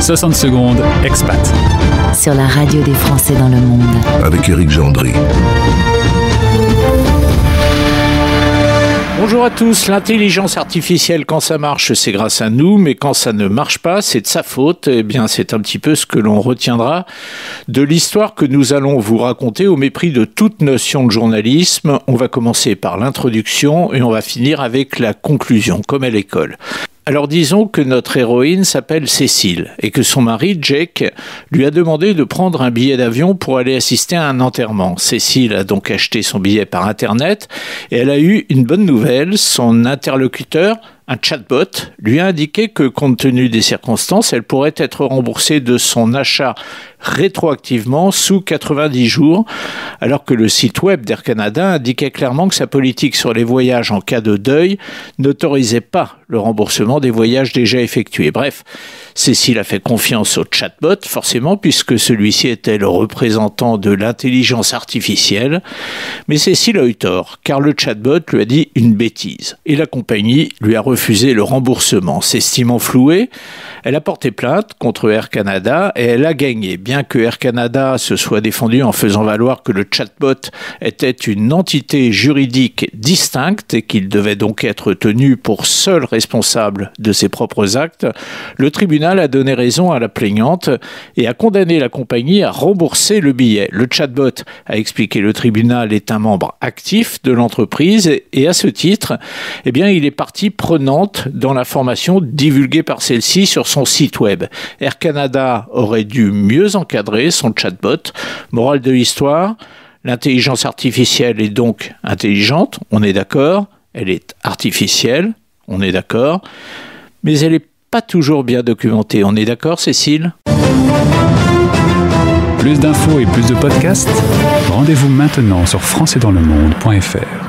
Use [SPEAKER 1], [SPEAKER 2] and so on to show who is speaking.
[SPEAKER 1] 60 secondes, expat.
[SPEAKER 2] Sur la radio des Français dans le monde.
[SPEAKER 3] Avec Éric Gendry.
[SPEAKER 4] Bonjour à tous. L'intelligence artificielle, quand ça marche, c'est grâce à nous, mais quand ça ne marche pas, c'est de sa faute. Eh bien, c'est un petit peu ce que l'on retiendra de l'histoire que nous allons vous raconter au mépris de toute notion de journalisme. On va commencer par l'introduction et on va finir avec la conclusion, comme à l'école. Alors disons que notre héroïne s'appelle Cécile et que son mari, Jake, lui a demandé de prendre un billet d'avion pour aller assister à un enterrement. Cécile a donc acheté son billet par Internet et elle a eu une bonne nouvelle. Son interlocuteur, un chatbot, lui a indiqué que compte tenu des circonstances, elle pourrait être remboursée de son achat rétroactivement sous 90 jours, alors que le site web d'Air Canada indiquait clairement que sa politique sur les voyages en cas de deuil n'autorisait pas le remboursement des voyages déjà effectués. Bref, Cécile a fait confiance au chatbot, forcément, puisque celui-ci était le représentant de l'intelligence artificielle. Mais Cécile a eu tort, car le chatbot lui a dit une bêtise. Et la compagnie lui a refusé le remboursement. S'estimant flouée, elle a porté plainte contre Air Canada et elle a gagné. Bien que Air Canada se soit défendu en faisant valoir que le chatbot était une entité juridique distincte et qu'il devait donc être tenu pour seul responsable de ses propres actes, le tribunal a donné raison à la plaignante et a condamné la compagnie à rembourser le billet. Le chatbot, a expliqué le tribunal, est un membre actif de l'entreprise et à ce titre, eh bien, il est partie prenante dans l'information divulguée par celle-ci sur son site web. Air Canada aurait dû mieux encadrer son chatbot. Morale de l'histoire, l'intelligence artificielle est donc intelligente, on est d'accord, elle est artificielle, on est d'accord, mais elle n'est pas toujours bien documentée, on est d'accord Cécile ?
[SPEAKER 1] Plus d'infos et plus de podcasts, rendez-vous maintenant sur françaisdanslemonde.fr.